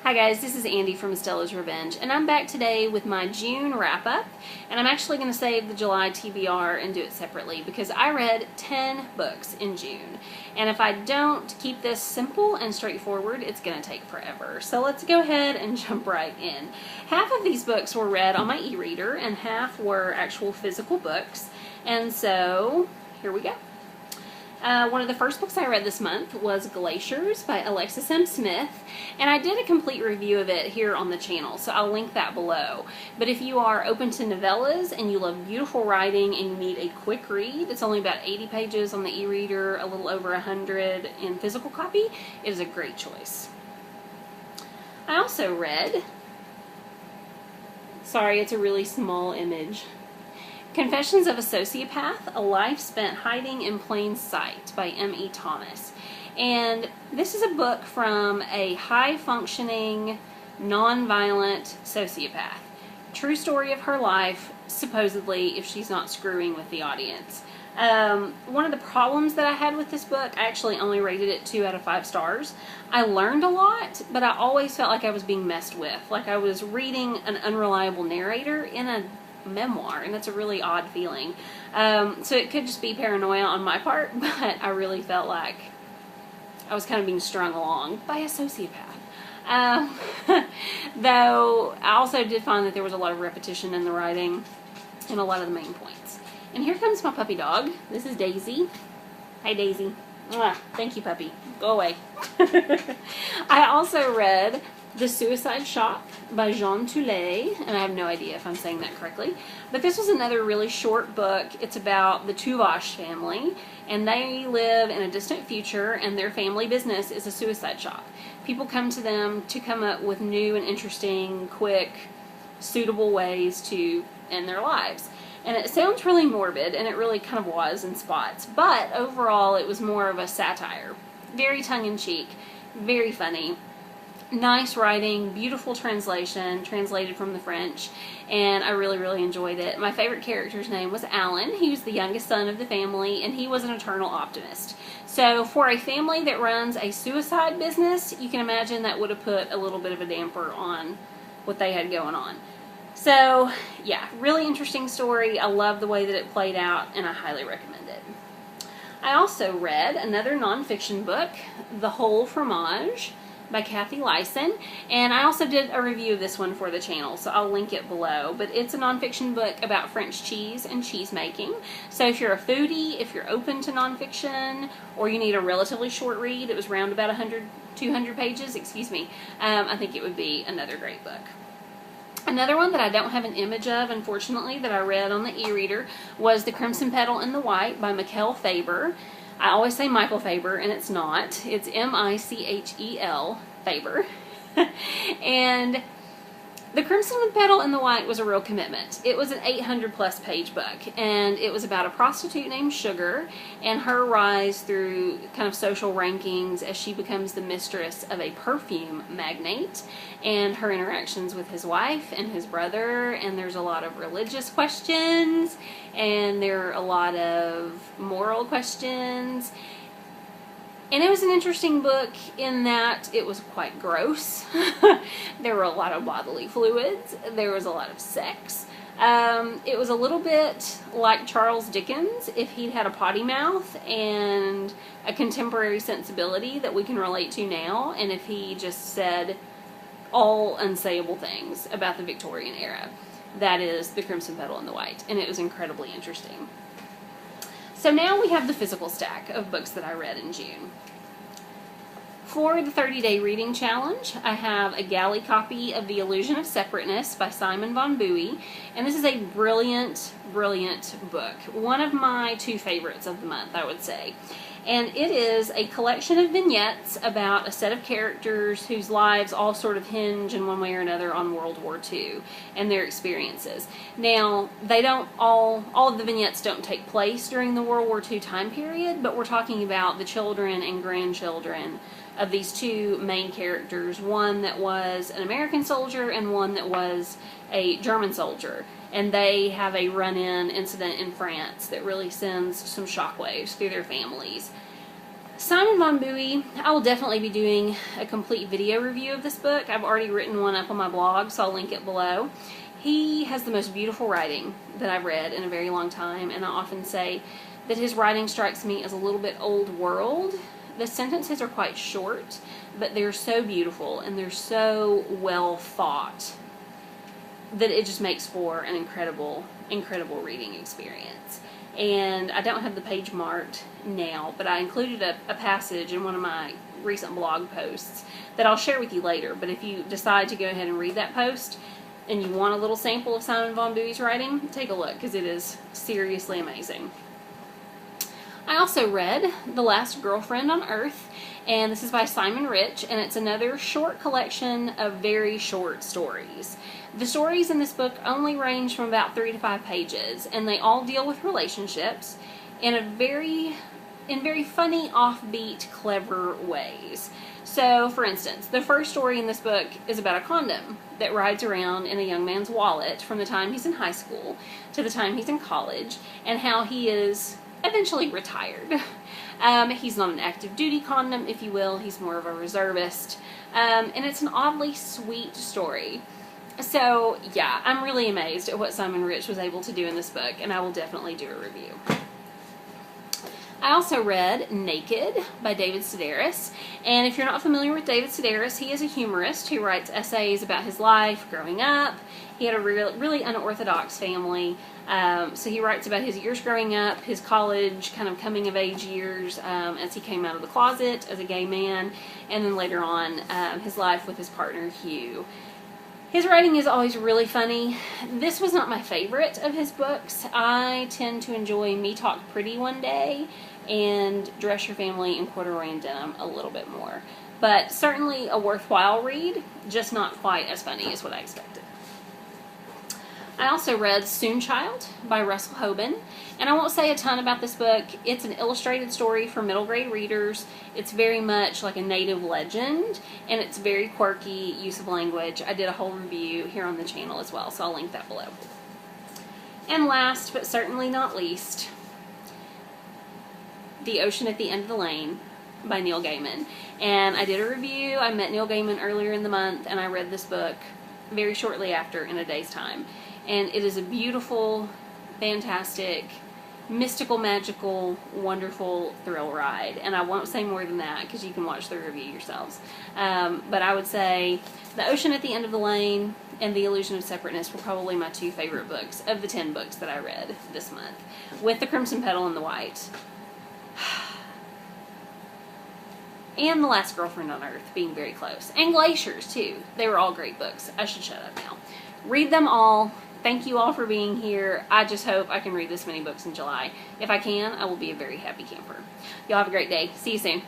Hi guys, this is Andy from Estella's Revenge, and I'm back today with my June wrap-up, and I'm actually going to save the July TBR and do it separately because I read 10 books in June, and if I don't keep this simple and straightforward, it's going to take forever. So let's go ahead and jump right in. Half of these books were read on my e-reader, and half were actual physical books, and so here we go. One of the first books I read this month was Glaciers by Alexis M. Smith, and I did a complete review of it here on the channel, so I'll link that below. But if you are open to novellas and you love beautiful writing and you need a quick read, it's only about 80 pages on the e-reader, a little over 100 in physical copy, it is a great choice. I also read, sorry, it's a really small image, Confessions of a Sociopath, A Life Spent Hiding in Plain Sight by M.E. Thomas. And this is a book from a high-functioning, non-violent sociopath. True story of her life, supposedly, if she's not screwing with the audience. One of the problems that I had with this book, I actually only rated it 2 out of 5 stars. I learned a lot, but I always felt like I was being messed with. Like I was reading an unreliable narrator in a memoir, and that's a really odd feeling. So it could just be paranoia on my part, but I really felt like I was kind of being strung along by a sociopath. Though I also did find that there was a lot of repetition in the writing and a lot of the main points. And here comes my puppy dog. This is Daisy. Hi Daisy. Mwah. Thank you, puppy. Go away. I also read The Suicide Shop by Jean Toulet, and I have no idea if I'm saying that correctly, but this was another really short book. It's about the Tuvash family, and they live in a distant future, and their family business is a suicide shop. People come to them to come up with new and interesting, quick, suitable ways to end their lives. And it sounds really morbid, and it really kind of was in spots, but overall it was more of a satire. Very tongue-in-cheek, very funny. Nice writing, beautiful translation, translated from the French, and I really enjoyed it. My favorite character's name was Alan. He was the youngest son of the family, and he was an eternal optimist. So for a family that runs a suicide business, you can imagine that would have put a little bit of a damper on what they had going on. So yeah, really interesting story. I love the way that it played out, and I highly recommend it. I also read another nonfiction book, The Whole Fromage by Kathy Lyson, and I also did a review of this one for the channel, so I'll link it below. But it's a nonfiction book about French cheese and cheese making. So if you're a foodie, if you're open to nonfiction, or you need a relatively short read, it was around about 200 pages, excuse me, I think it would be another great book. Another one that I don't have an image of, unfortunately, that I read on the e-reader was The Crimson Petal and the White by Michael Faber. I always say Michael Faber, and it's not. It's M-I-C-H-E-L Faber. And The Crimson Petal and the White was a real commitment. It was an 800-plus page book, and it was about a prostitute named Sugar and her rise through kind of social rankings as she becomes the mistress of a perfume magnate, and her interactions with his wife and his brother, and there's a lot of religious questions, and there are a lot of moral questions. And it was an interesting book in that it was quite gross. There were a lot of bodily fluids. There was a lot of sex. It was a little bit like Charles Dickens if he'd had a potty mouth and a contemporary sensibility that we can relate to now, and if he just said all unsayable things about the Victorian era. That is The Crimson Petal and the White, and it was incredibly interesting. So now we have the physical stack of books that I read in June. For the 30-day reading challenge, I have a galley copy of The Illusion of Separateness by Simon von Bowie, and this is a brilliant book. One of my 2 favorites of the month, I would say. And it is a collection of vignettes about a set of characters whose lives all sort of hinge in one way or another on World War II and their experiences. Now, they don't all of the vignettes don't take place during the World War II time period, but we're talking about the children and grandchildren of these 2 main characters, one that was an American soldier and one that was a German soldier. And they have a run-in incident in France that really sends some shockwaves through their families. Simon Von Buoy, I will definitely be doing a complete video review of this book. I've already written one up on my blog, so I'll link it below. He has the most beautiful writing that I've read in a very long time, and I often say that his writing strikes me as a little bit old world. The sentences are quite short, but they're so beautiful and they're so well thought that it just makes for an incredible, incredible reading experience. And I don't have the page marked now, but I included a passage in one of my recent blog posts that I'll share with you later. But if you decide to go ahead and read that post and you want a little sample of Simon Von Buoy's writing, take a look, because it is seriously amazing. I also read The Last Girlfriend on Earth, and this is by Simon Rich, and it's another short collection of very short stories. The stories in this book only range from about 3 to 5 pages, and they all deal with relationships in very funny, offbeat, clever ways. So, for instance, the first story in this book is about a condom that rides around in a young man's wallet from the time he's in high school to the time he's in college, and how he is eventually retired. He's not an active duty condom, if you will. He's more of a reservist. And it's an oddly sweet story. So, yeah, I'm really amazed at what Simon Rich was able to do in this book, and I will definitely do a review. I also read Naked by David Sedaris, and if you're not familiar with David Sedaris, he is a humorist who writes essays about his life growing up. He had a really unorthodox family, so he writes about his years growing up, his college, kind of coming of age years as he came out of the closet as a gay man, and then later on his life with his partner Hugh. His writing is always really funny. This was not my favorite of his books. I tend to enjoy Me Talk Pretty One Day and Dress Your Family in Corduroy and Denim a little bit more. But certainly a worthwhile read, just not quite as funny as what I expected. I also read Soon Child by Russell Hoban, and I won't say a ton about this book. It's an illustrated story for middle grade readers. It's very much like a native legend, and it's very quirky use of language. I did a whole review here on the channel as well, so I'll link that below. And last, but certainly not least, The Ocean at the End of the Lane by Neil Gaiman. And I did a review. I met Neil Gaiman earlier in the month, and I read this book very shortly after in a day's time. And it is a beautiful, fantastic, mystical, magical, wonderful thrill ride. And I won't say more than that because you can watch the review yourselves. But I would say The Ocean at the End of the Lane and The Illusion of Separateness were probably my 2 favorite books of the 10 books that I read this month, with The Crimson Petal and the White. And The Last Girlfriend on Earth being very close. And Glaciers, too. They were all great books. I should shut up now. Read them all. Thank you all for being here. I just hope I can read this many books in July. If I can, I will be a very happy camper. Y'all have a great day. See you soon.